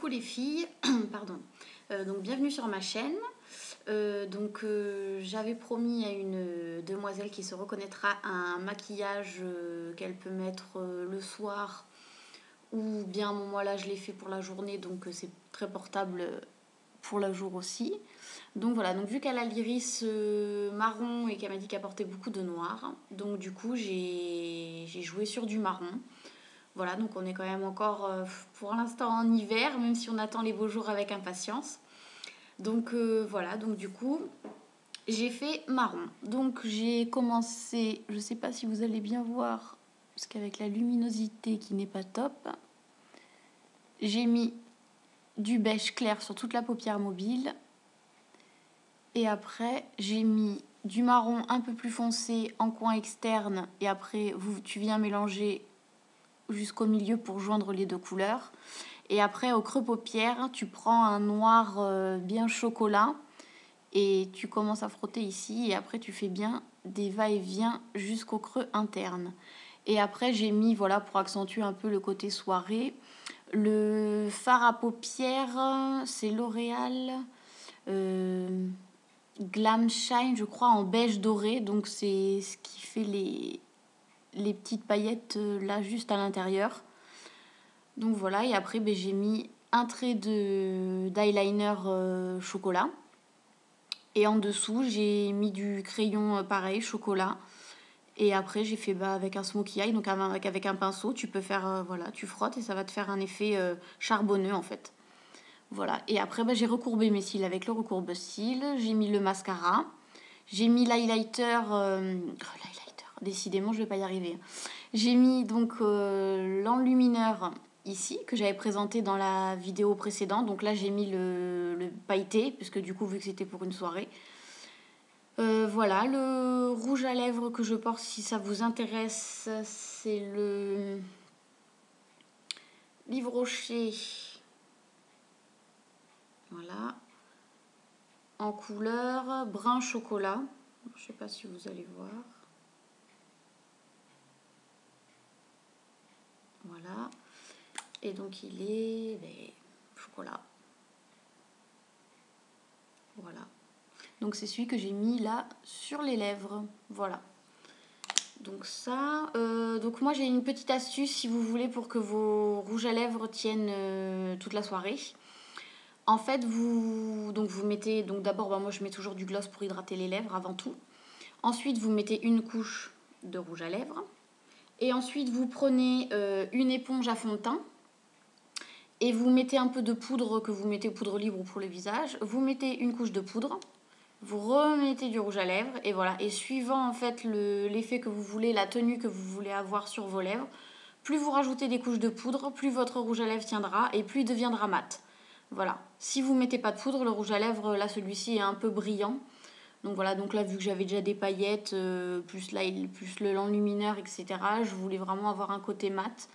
Coucou les filles, pardon. Donc bienvenue sur ma chaîne. J'avais promis à une demoiselle qui se reconnaîtra un maquillage qu'elle peut mettre le soir ou bien moi là je l'ai fait pour la journée, donc c'est très portable pour le jour aussi. Donc voilà, donc vu qu'elle a l'iris marron et qu'elle m'a dit qu'elle portait beaucoup de noir, donc du coup j'ai joué sur du marron. Voilà, donc on est quand même encore pour l'instant en hiver, même si on attend les beaux jours avec impatience. Donc voilà, donc du coup, j'ai fait marron. Donc j'ai commencé, je sais pas si vous allez bien voir, parce qu'avec la luminosité qui n'est pas top, j'ai mis du beige clair sur toute la paupière mobile. Et après, j'ai mis du marron un peu plus foncé en coin externe. Et après, tu viens mélanger jusqu'au milieu pour joindre les deux couleurs. Et après, au creux paupière, tu prends un noir bien chocolat et tu commences à frotter ici. Et après, tu fais bien des va-et-vient jusqu'au creux interne. Et après, j'ai mis, voilà, pour accentuer un peu le côté soirée, le fard à paupières, c'est L'Oréal Glam Shine, je crois, en beige doré. Donc, c'est ce qui fait les petites paillettes là, juste à l'intérieur. Donc voilà, et après j'ai mis un trait d'eyeliner chocolat. Et en dessous, j'ai mis du crayon pareil, chocolat. Et après, j'ai fait avec un smokey eye, donc avec un pinceau, tu peux faire, voilà, tu frottes et ça va te faire un effet charbonneux en fait. Voilà, et après, j'ai recourbé mes cils avec le recourbe-cils. J'ai mis le mascara. J'ai mis l'highlighter. Décidément, je vais pas y arriver. J'ai mis donc l'enlumineur ici, que j'avais présenté dans la vidéo précédente. Donc là, j'ai mis le pailleté, puisque du coup, vu que c'était pour une soirée. Voilà, le rouge à lèvres que je porte, si ça vous intéresse, c'est le Livre Rocher. Voilà. En couleur brun chocolat. Je sais pas si vous allez voir. Voilà. Et donc, il est chocolat. Voilà. Donc c'est celui que j'ai mis là sur les lèvres. Voilà. Donc ça. Donc moi j'ai une petite astuce si vous voulez pour que vos rouges à lèvres tiennent toute la soirée. En fait vous mettez. Donc d'abord moi je mets toujours du gloss pour hydrater les lèvres avant tout. Ensuite vous mettez une couche de rouge à lèvres. Et ensuite vous prenez une éponge à fond de teint. Et vous mettez un peu de poudre que vous mettez poudre libre ou pour le visage. Vous mettez une couche de poudre. Vous remettez du rouge à lèvres et voilà. Et suivant en fait l'effet que vous voulez, la tenue que vous voulez avoir sur vos lèvres, plus vous rajoutez des couches de poudre, plus votre rouge à lèvres tiendra et plus il deviendra mat. Voilà. Si vous mettez pas de poudre, le rouge à lèvres, là celui-ci est un peu brillant. Donc voilà, donc là vu que j'avais déjà des paillettes, plus l'enlumineur, etc., je voulais vraiment avoir un côté mat.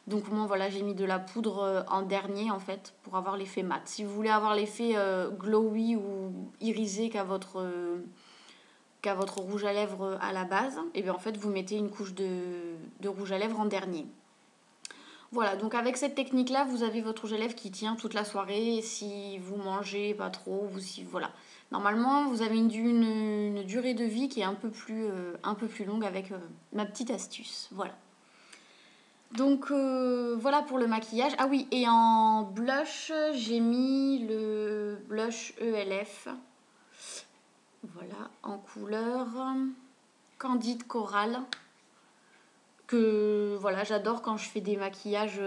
Donc moi voilà, j'ai mis de la poudre en dernier en fait pour avoir l'effet mat. Si vous voulez avoir l'effet glowy ou irisé qu'a votre rouge à lèvres à la base, et bien en fait vous mettez une couche de rouge à lèvres en dernier. Voilà, donc avec cette technique là vous avez votre rouge à lèvres qui tient toute la soirée. Et si vous mangez pas trop, voilà. Normalement vous avez une durée de vie qui est un peu plus longue avec ma petite astuce. Voilà. Donc voilà pour le maquillage. Ah oui, et en blush, j'ai mis le blush ELF. Voilà, en couleur Candide Coral. Que voilà, j'adore quand je fais des maquillages.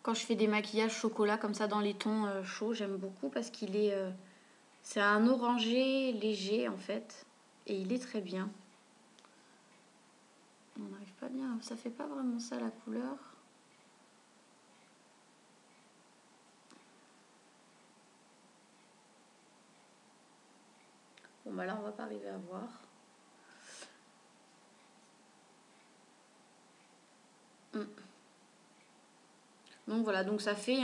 Quand je fais des maquillages chocolat comme ça dans les tons chauds, j'aime beaucoup parce qu'il est. C'est un orangé léger en fait. Et il est très bien. On n'arrive pas bien, ça fait pas vraiment ça la couleur. Bon bah là on va pas arriver à voir. Donc voilà, donc ça fait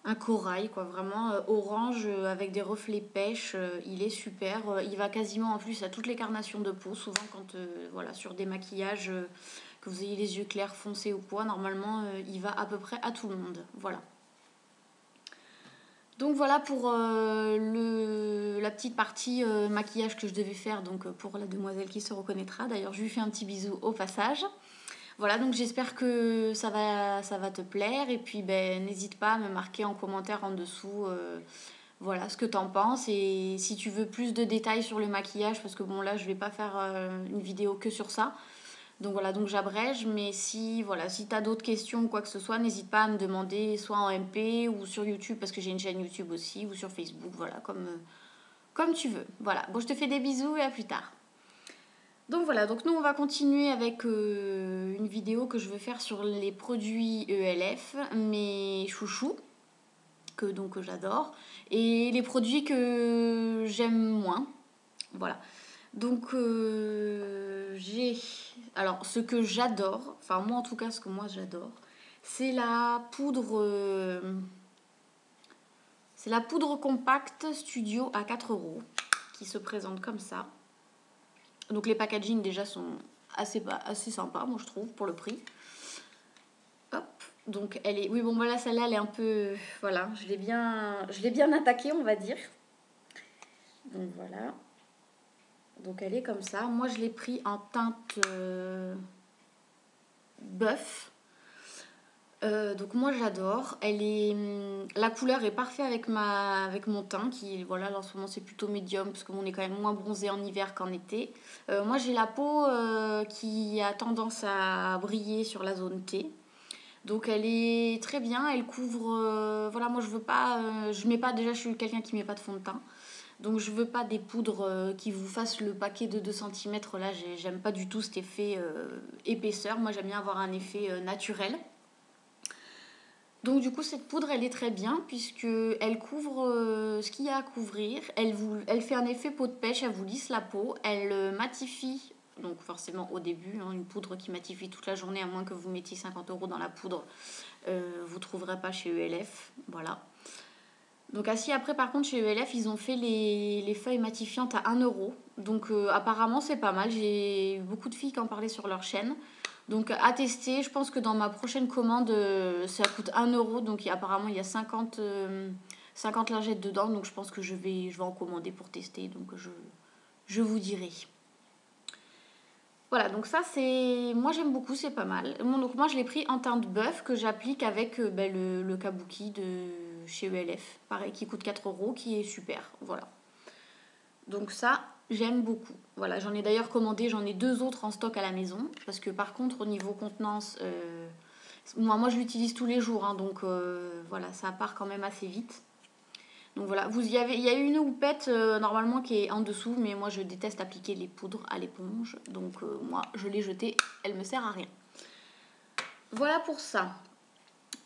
un corail quoi, vraiment orange avec des reflets pêche. Il est super. Il va quasiment en plus à toutes les carnations de peau. Souvent quand voilà, sur des maquillages que vous ayez les yeux clairs, foncés ou quoi, normalement il va à peu près à tout le monde. Voilà. Donc voilà pour la petite partie maquillage que je devais faire donc pour la demoiselle qui se reconnaîtra. D'ailleurs, je lui fais un petit bisou au passage. Voilà, donc j'espère que ça va te plaire. Et puis, ben, n'hésite pas à me marquer en commentaire en dessous voilà, ce que t'en penses. Et si tu veux plus de détails sur le maquillage, parce que bon, là, je vais pas faire une vidéo que sur ça. Donc voilà, donc j'abrège. Mais si, voilà, si t'as d'autres questions ou quoi que ce soit, n'hésite pas à me demander soit en MP ou sur YouTube, parce que j'ai une chaîne YouTube aussi, ou sur Facebook, voilà, comme tu veux. Voilà, bon, je te fais des bisous et à plus tard. Donc voilà, donc nous on va continuer avec une vidéo que je veux faire sur les produits ELF, mes chouchous, que j'adore, et les produits que j'aime moins. Voilà. Donc alors ce que j'adore, enfin moi en tout cas ce que moi j'adore, c'est la poudre compacte Studio à 4 € qui se présente comme ça. Donc les packaging déjà sont assez sympas, moi je trouve, pour le prix. Hop, donc elle est... Oui, bon, voilà, celle-là, elle est un peu... Voilà, je l'ai bien attaquée, on va dire. Donc voilà. Donc elle est comme ça. Moi, je l'ai pris en teinte bœuf. Donc moi j'adore, la couleur est parfaite avec mon teint qui, voilà, là, en ce moment c'est plutôt médium parce qu'on est quand même moins bronzé en hiver qu'en été. Moi j'ai la peau qui a tendance à briller sur la zone T, donc elle est très bien, elle couvre, voilà, moi je veux pas, déjà je suis quelqu'un qui met pas de fond de teint, donc je veux pas des poudres qui vous fassent le paquet de 2 cm, là j'aime pas du tout cet effet épaisseur, moi j'aime bien avoir un effet naturel. Donc du coup cette poudre elle est très bien puisque elle couvre ce qu'il y a à couvrir, elle fait un effet peau de pêche, elle vous lisse la peau, elle matifie, donc forcément au début, hein, une poudre qui matifie toute la journée à moins que vous mettiez 50 € dans la poudre, vous ne trouverez pas chez ELF, voilà. Donc si après par contre chez ELF ils ont fait les feuilles matifiantes à 1 €, donc apparemment c'est pas mal, j'ai eu beaucoup de filles qui en parlaient sur leur chaîne. Donc à tester, je pense que dans ma prochaine commande, ça coûte 1 €. Donc apparemment il y a 50 lingettes dedans. Donc je pense que je vais en commander pour tester. Donc je vous dirai. Voilà, donc ça c'est... Moi j'aime beaucoup, c'est pas mal. Donc moi je l'ai pris en teinte bœuf que j'applique avec le kabuki de chez ELF. Pareil, qui coûte 4 €, qui est super. Voilà. Donc ça, j'aime beaucoup. Voilà, j'en ai d'ailleurs commandé, j'en ai 2 autres en stock à la maison. Parce que par contre, au niveau contenance, moi je l'utilise tous les jours. Hein, donc voilà, ça part quand même assez vite. Donc voilà, il y a une houppette normalement qui est en dessous. Mais moi je déteste appliquer les poudres à l'éponge. Donc moi je l'ai jetée, elle me sert à rien. Voilà pour ça.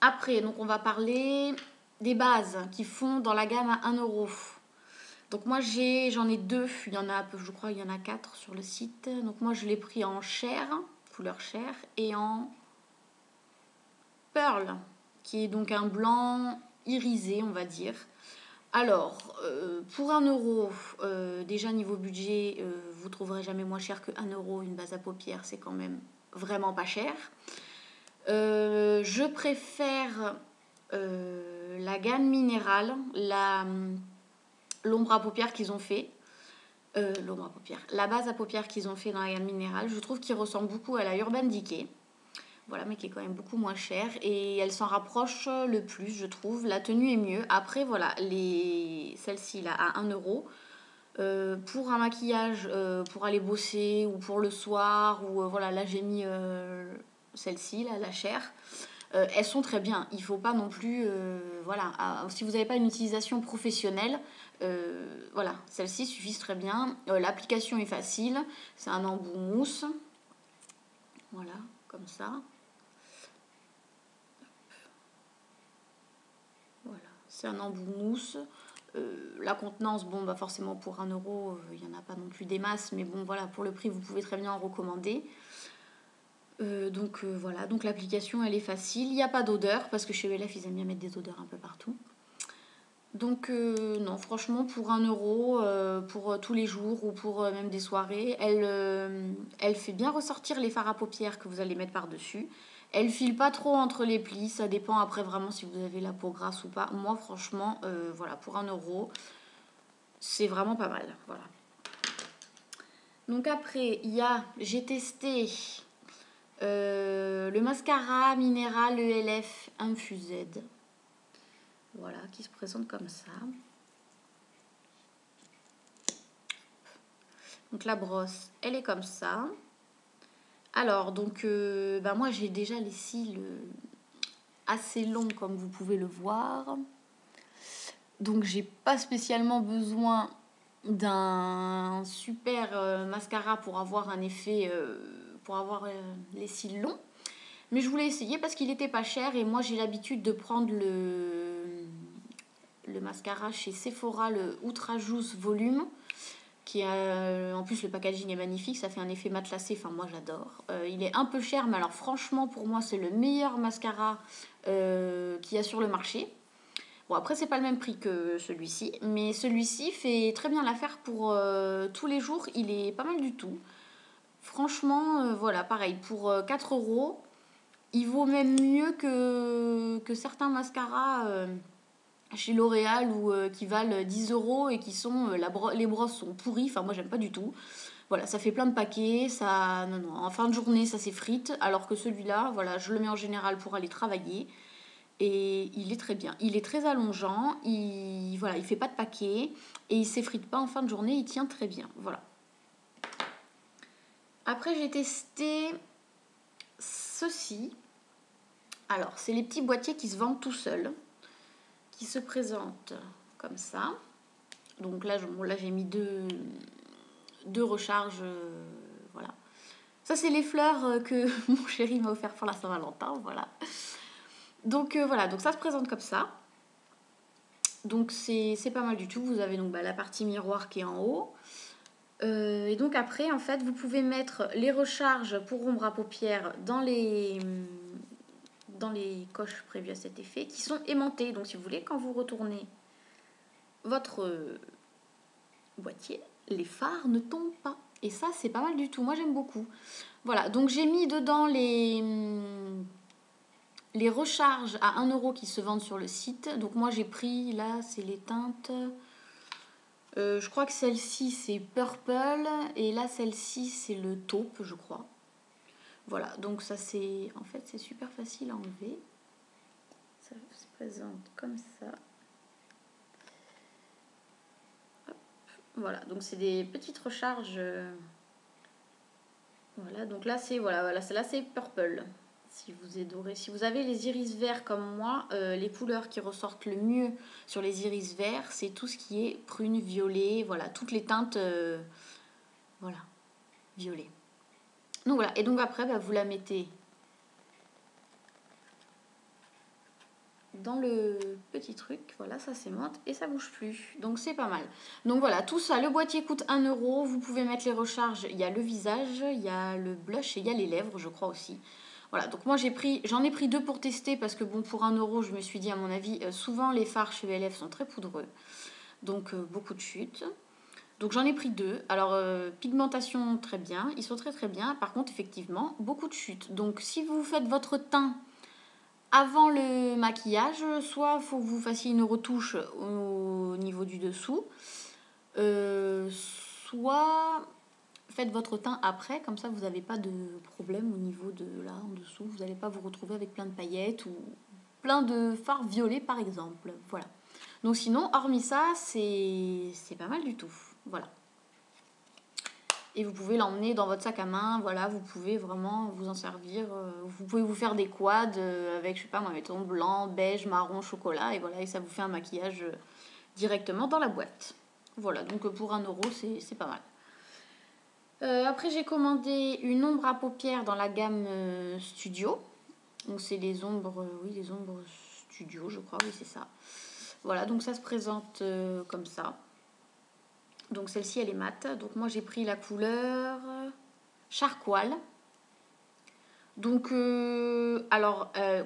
Après, donc on va parler des bases qui font dans la gamme à 1 €. Donc moi j'en ai 2, il y en a, je crois il y en a 4 sur le site. Donc moi je l'ai pris en chair, couleur chair, et en pearl, qui est donc un blanc irisé on va dire. Alors, pour 1 €, déjà niveau budget, vous trouverez jamais moins cher que 1 € une base à paupières, c'est quand même vraiment pas cher. Je préfère la gamme minérale, l'ombre à paupières qu'ils ont fait. La base à paupières qu'ils ont fait dans la gamme minérale, je trouve qu'il ressemble beaucoup à la Urban Decay. Voilà, mais qui est quand même beaucoup moins chère. Et elle s'en rapproche le plus, je trouve. La tenue est mieux. Après, voilà, celle-ci, là, à 1 €. Pour un maquillage, pour aller bosser ou pour le soir, ou voilà, là j'ai mis celle-ci, là, la chair. Elles sont très bien. Il ne faut pas non plus... voilà, si vous n'avez pas une utilisation professionnelle, voilà, celles-ci suffisent très bien. L'application est facile. C'est un embout mousse. Voilà, comme ça. Voilà, c'est un embout mousse. La contenance, bon, bah forcément pour 1 €, il n'y en a pas non plus des masses. Mais bon, voilà, pour le prix, vous pouvez très bien en recommander. Donc voilà, donc l'application elle est facile, il n'y a pas d'odeur parce que chez ELF ils aiment bien mettre des odeurs un peu partout. Donc non, franchement, pour 1 euro, pour tous les jours ou pour même des soirées, elle fait bien ressortir les fards à paupières que vous allez mettre par-dessus. Elle file pas trop entre les plis, ça dépend après vraiment si vous avez la peau grasse ou pas. Moi, franchement, voilà, pour 1 euro, c'est vraiment pas mal. Voilà. Donc après, j'ai testé le mascara minéral ELF Infused. Voilà, qui se présente comme ça. Donc la brosse, elle est comme ça. Alors, donc, moi j'ai déjà les cils assez longs comme vous pouvez le voir. Donc j'ai pas spécialement besoin d'un super mascara pour avoir un effet, pour avoir les cils longs. Mais je voulais essayer parce qu'il était pas cher et moi j'ai l'habitude de prendre le mascara chez Sephora, le Ultra Juice Volume. Qui a, en plus le packaging est magnifique, ça fait un effet matelassé, enfin moi j'adore. Il est un peu cher, mais alors franchement pour moi c'est le meilleur mascara qu'il y a sur le marché. Bon après c'est pas le même prix que celui-ci, mais celui-ci fait très bien l'affaire pour tous les jours, il est pas mal du tout. Franchement voilà pareil, pour 4 euros, il vaut même mieux que certains mascaras chez L'Oréal ou qui valent 10 euros et qui sont les brosses sont pourries, enfin moi j'aime pas du tout. Voilà, ça fait plein de paquets, ça non non, en fin de journée ça s'effrite alors que celui-là, voilà, je le mets en général pour aller travailler et il est très bien. Il est très allongeant, il fait pas de paquets et il s'effrite pas en fin de journée, il tient très bien. Voilà. Après j'ai testé ceci. Alors, c'est les petits boîtiers qui se vendent tout seuls, qui se présentent comme ça. Donc là, j'ai mis deux recharges. Voilà. Ça, c'est les fleurs que mon chéri m'a offert pour la Saint-Valentin. Voilà. Donc voilà, donc ça se présente comme ça. Donc c'est pas mal du tout. Vous avez donc la partie miroir qui est en haut. Et donc après, en fait, vous pouvez mettre les recharges pour ombre à paupières dans les coches prévues à cet effet, qui sont aimantées. Donc si vous voulez, quand vous retournez votre boîtier, les fards ne tombent pas. Et ça, c'est pas mal du tout. Moi, j'aime beaucoup. Voilà, donc j'ai mis dedans les recharges à 1 euro qui se vendent sur le site. Donc moi, j'ai pris, là, c'est les teintes. Je crois que celle-ci, c'est Purple. Et là, celle-ci, c'est le taupe, je crois. Voilà, donc ça, c'est... En fait, c'est super facile à enlever. Ça se présente comme ça. Hop. Voilà, donc c'est des petites recharges... Voilà, donc là c'est là c'est purple. Si vous adorez, si vous avez les iris verts comme moi, les couleurs qui ressortent le mieux sur les iris verts, c'est tout ce qui est prune, violet, voilà, toutes les teintes, voilà, violet. Donc voilà, et donc après, vous la mettez dans le petit truc, voilà, ça s'aimante et ça bouge plus. Donc c'est pas mal. Donc voilà, tout ça, le boîtier coûte 1 euro. Vous pouvez mettre les recharges, il y a le visage, il y a le blush et il y a les lèvres, je crois aussi. Voilà, donc moi j'en ai pris 2 pour tester parce que bon, pour 1 euro, je me suis dit, à mon avis, souvent les fards chez ELF sont très poudreux. Donc beaucoup de chutes. Donc j'en ai pris 2. Alors pigmentation très bien, ils sont très très bien. Par contre effectivement beaucoup de chutes. Donc si vous faites votre teint avant le maquillage, soit il faut que vous fassiez une retouche au niveau du dessous, soit faites votre teint après, comme ça vous n'avez pas de problème au niveau de là en dessous. Vous n'allez pas vous retrouver avec plein de paillettes ou plein de fards violets par exemple. Voilà. Donc sinon, hormis ça, c'est pas mal du tout. Voilà. Et vous pouvez l'emmener dans votre sac à main, voilà, vous pouvez vraiment vous en servir. Vous pouvez vous faire des quads avec, je sais pas moi, mettons blanc, beige, marron, chocolat, et voilà, et ça vous fait un maquillage directement dans la boîte. Voilà, donc pour 1 euro, c'est pas mal. Après, j'ai commandé une ombre à paupières dans la gamme Studio. Donc c'est les ombres, oui, les ombres Studio, je crois, oui, c'est ça. Voilà, donc ça se présente comme ça. Donc celle-ci, elle est mate. Donc moi, j'ai pris la couleur Charcoal. Donc,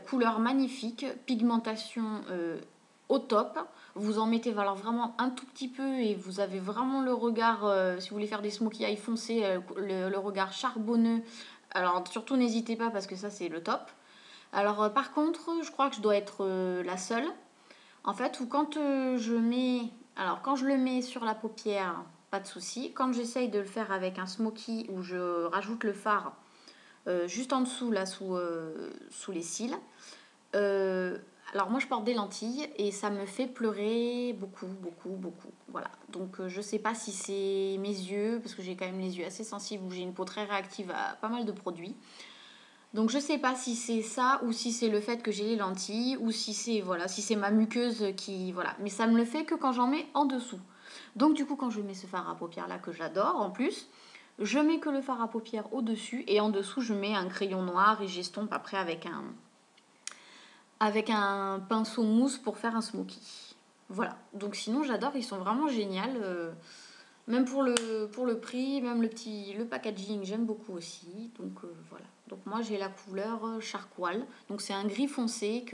couleur magnifique, pigmentation au top. Vous en mettez alors vraiment un tout petit peu et vous avez vraiment le regard, si vous voulez faire des smokey eye foncés, le regard charbonneux. Alors surtout n'hésitez pas parce que ça c'est le top. Alors par contre, je crois que je dois être la seule. En fait, ou quand je mets... Alors quand je le mets sur la paupière, pas de souci. Quand j'essaye de le faire avec un smoky où je rajoute le fard juste en dessous, là, sous les cils. Alors moi je porte des lentilles et ça me fait pleurer beaucoup, beaucoup, beaucoup. Voilà. Donc je sais pas si c'est mes yeux, parce que j'ai quand même les yeux assez sensibles, ou j'ai une peau très réactive à pas mal de produits. Donc je sais pas si c'est ça ou si c'est le fait que j'ai les lentilles ou si c'est voilà, si c'est ma muqueuse qui voilà, mais ça me le fait que quand j'en mets en dessous. Donc du coup quand je mets ce fard à paupières là que j'adore en plus, je mets que le fard à paupières au-dessus et en dessous je mets un crayon noir et j'estompe après avec un pinceau mousse pour faire un smoky. Voilà. Donc sinon j'adore, ils sont vraiment géniaux. Même pour le prix, même le packaging, j'aime beaucoup aussi. Donc voilà. Donc moi j'ai la couleur charcoal. Donc c'est un gris foncé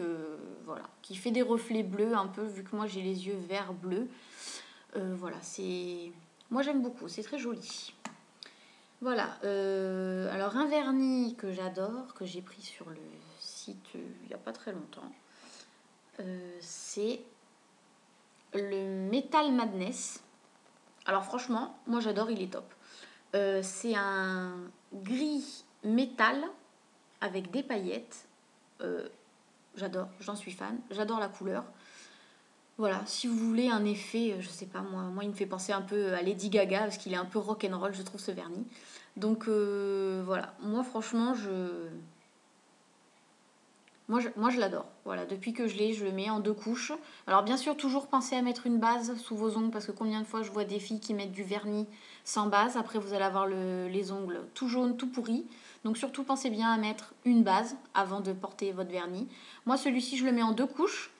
voilà, qui fait des reflets bleus un peu vu que moi j'ai les yeux vert bleu. Voilà, moi j'aime beaucoup, c'est très joli. Voilà. Alors un vernis que j'adore, que j'ai pris sur le site il n'y a pas très longtemps, c'est le Metal Madness. Alors franchement, moi j'adore, il est top. C'est un gris métal avec des paillettes. J'adore, j'en suis fan. J'adore la couleur. Voilà, si vous voulez un effet, je sais pas moi il me fait penser un peu à Lady Gaga parce qu'il est un peu rock'n'roll, je trouve ce vernis. Donc voilà, moi franchement moi, je l'adore. Voilà, depuis que je l'ai, je le mets en deux couches. Alors, bien sûr, toujours pensez à mettre une base sous vos ongles parce que combien de fois je vois des filles qui mettent du vernis sans base. Après, vous allez avoir les ongles tout jaunes, tout pourris. Donc, surtout, pensez bien à mettre une base avant de porter votre vernis. Moi, celui-ci, je le mets en deux couches.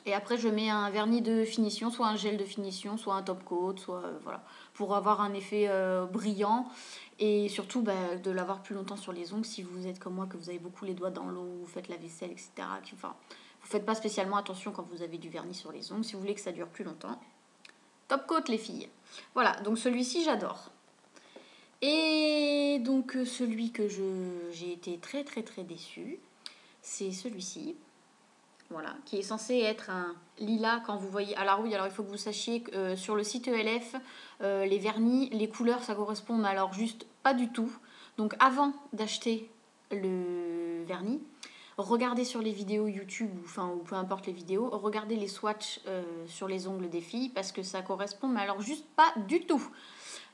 Et après, je mets un vernis de finition, soit un gel de finition, soit un top coat, soit voilà, pour avoir un effet brillant et surtout de l'avoir plus longtemps sur les ongles si vous êtes comme moi, que vous avez beaucoup les doigts dans l'eau, vous faites la vaisselle, etc. Enfin, vous faites pas spécialement attention quand vous avez du vernis sur les ongles. Si vous voulez que ça dure plus longtemps, top coat les filles. Voilà, donc celui-ci j'adore. Et donc celui que j'ai été très très très déçue, c'est celui-ci. Voilà, qui est censé être un lilas quand vous voyez. Alors oui, alors il faut que vous sachiez que sur le site ELF, les vernis, les couleurs, ça correspond, mais alors juste pas du tout. Donc avant d'acheter le vernis, regardez sur les vidéos YouTube, ou peu importe les vidéos, regardez les swatchs sur les ongles des filles parce que ça correspond, mais alors juste pas du tout.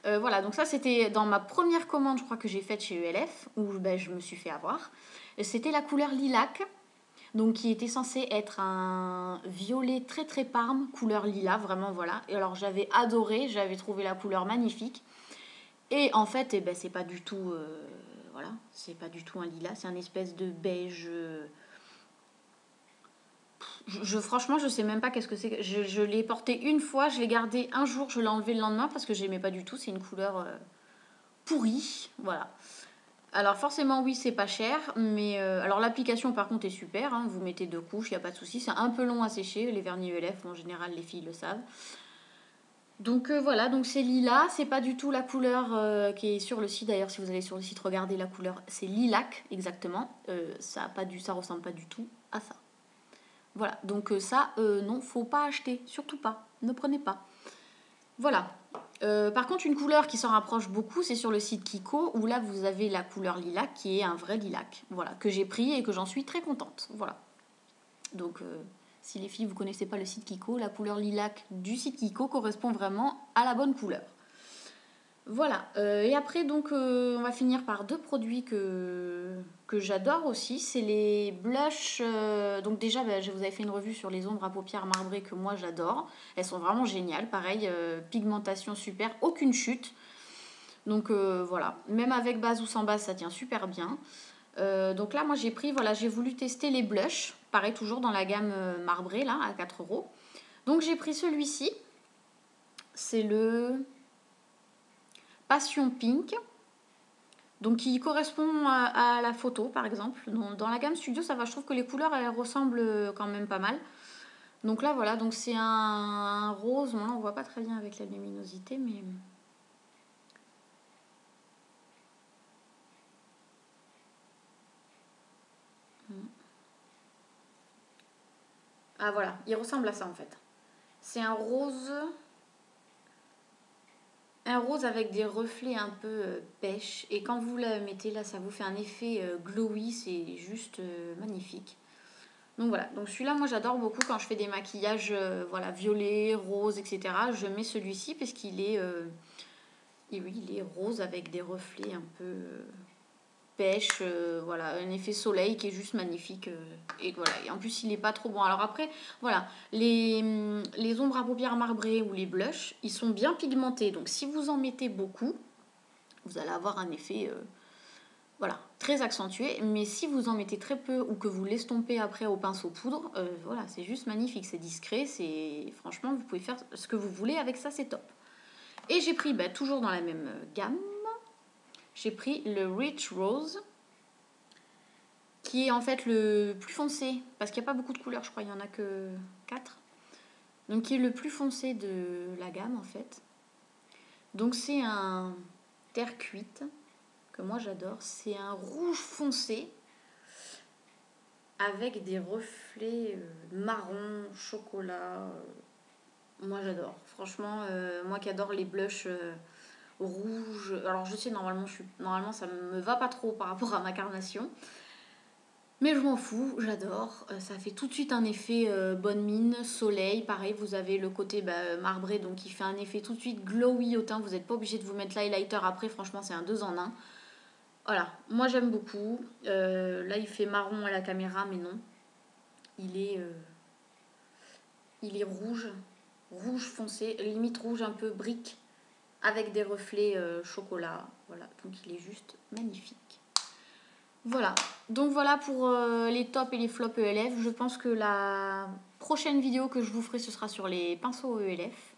Voilà, donc ça c'était dans ma première commande, je crois que j'ai faite chez ELF, où je me suis fait avoir. C'était la couleur lilac. Donc qui était censé être un violet très très parme, couleur lilas, vraiment voilà. Et alors j'avais adoré, j'avais trouvé la couleur magnifique. Et en fait, c'est pas du tout, voilà, c'est pas du tout un lilas, c'est un espèce de beige. Franchement, je sais même pas qu'est-ce que c'est. Je l'ai porté une fois, je l'ai gardé un jour, je l'ai enlevé le lendemain parce que j'aimais pas du tout. C'est une couleur pourrie, voilà. Alors forcément oui c'est pas cher, mais alors l'application par contre est super, hein, vous mettez deux couches, il n'y a pas de souci, c'est un peu long à sécher, les vernis ELF en général les filles le savent. Donc voilà, donc c'est lilas, c'est pas du tout la couleur qui est sur le site, d'ailleurs si vous allez sur le site regardez la couleur, c'est lilac exactement, ça ressemble pas du tout à ça. Voilà, donc ça non, faut pas acheter, surtout pas, ne prenez pas. Voilà. Par contre, une couleur qui s'en rapproche beaucoup, c'est sur le site Kiko, où là, vous avez la couleur lilac, qui est un vrai lilac. Voilà, que j'ai pris et que j'en suis très contente. Voilà. Donc, si les filles, vous connaissez pas le site Kiko, la couleur lilac du site Kiko correspond vraiment à la bonne couleur. Voilà. Et après, donc, on va finir par deux produits que j'adore aussi. C'est les blushs. Donc déjà, je vous avais fait une revue sur les ombres à paupières marbrées que moi j'adore. Elles sont vraiment géniales. Pareil, pigmentation super, aucune chute. Donc voilà. Même avec base ou sans base, ça tient super bien. Donc là, moi j'ai pris, voilà, j'ai voulu tester les blushs. Pareil, toujours dans la gamme marbrée, là, à 4 euros. Donc j'ai pris celui-ci. C'est le Passion Pink. Donc qui correspond à la photo par exemple. Dans la gamme Studio ça va, je trouve que les couleurs elles ressemblent quand même pas mal. Donc là, voilà, donc c'est un rose. Bon, là, on voit pas très bien avec la luminosité, mais... Ah, voilà, il ressemble à ça, en fait. C'est un rose... Un rose avec des reflets un peu pêche. Et quand vous la mettez là, ça vous fait un effet glowy. C'est juste magnifique. Donc voilà, donc celui-là, moi j'adore beaucoup quand je fais des maquillages voilà, violets, roses, etc. Je mets celui-ci parce qu'il est, oui, il est rose avec des reflets un peu pêche, voilà, un effet soleil qui est juste magnifique. Et voilà, et en plus il n'est pas trop bon. Alors après, voilà, les ombres à paupières marbrées ou les blushs, ils sont bien pigmentés. Donc si vous en mettez beaucoup, vous allez avoir un effet... voilà, très accentué, mais si vous en mettez très peu ou que vous l'estompez après au pinceau poudre, voilà, c'est juste magnifique, c'est discret, c'est franchement, vous pouvez faire ce que vous voulez avec ça, c'est top. Et j'ai pris, toujours dans la même gamme, j'ai pris le Rich Rose, qui est en fait le plus foncé, parce qu'il n'y a pas beaucoup de couleurs, je crois, il n'y en a que 4. Donc qui est le plus foncé de la gamme en fait. Donc c'est un terre cuite, que moi j'adore, c'est un rouge foncé, avec des reflets marron, chocolat. Moi j'adore. Franchement, moi qui adore les blushs rouges. Alors je sais, normalement ça me va pas trop par rapport à ma carnation. Mais je m'en fous, j'adore. Ça fait tout de suite un effet bonne mine, soleil. Pareil, vous avez le côté marbré, donc il fait un effet tout de suite glowy au teint. Vous n'êtes pas obligé de vous mettre l'highlighter après. Franchement, c'est un 2 en 1. Voilà, moi j'aime beaucoup. Là, il fait marron à la caméra, mais non. Il est rouge, rouge foncé, limite rouge un peu brique, avec des reflets chocolat. Voilà, donc il est juste magnifique. Voilà, donc voilà pour les tops et les flops ELF. Je pense que la prochaine vidéo que je vous ferai, ce sera sur les pinceaux ELF.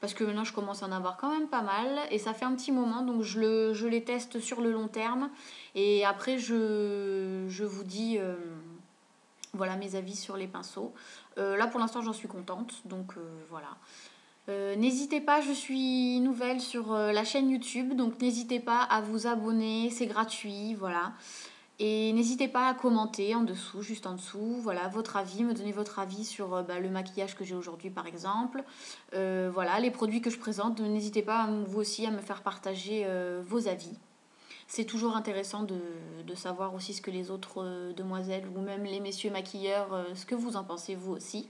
Parce que maintenant, je commence à en avoir quand même pas mal. Et ça fait un petit moment, donc je les teste sur le long terme. Et après, je vous dis... voilà mes avis sur les pinceaux. Là pour l'instant j'en suis contente, donc voilà. N'hésitez pas, je suis nouvelle sur la chaîne YouTube, donc n'hésitez pas à vous abonner, c'est gratuit, voilà. Et n'hésitez pas à commenter en dessous, juste en dessous, voilà, votre avis, me donner votre avis sur le maquillage que j'ai aujourd'hui par exemple. Voilà, les produits que je présente, n'hésitez pas vous aussi à me faire partager vos avis. C'est toujours intéressant de savoir aussi ce que les autres demoiselles ou même les messieurs maquilleurs, ce que vous en pensez vous aussi.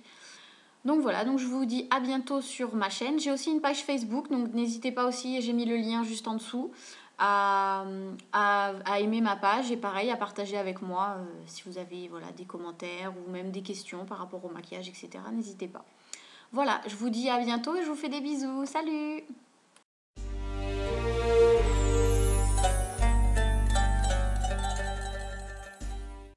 Donc voilà, donc je vous dis à bientôt sur ma chaîne. J'ai aussi une page Facebook, donc n'hésitez pas aussi, j'ai mis le lien juste en dessous, à aimer ma page et pareil à partager avec moi si vous avez voilà, des commentaires ou même des questions par rapport au maquillage, etc. N'hésitez pas. Voilà, je vous dis à bientôt et je vous fais des bisous. Salut!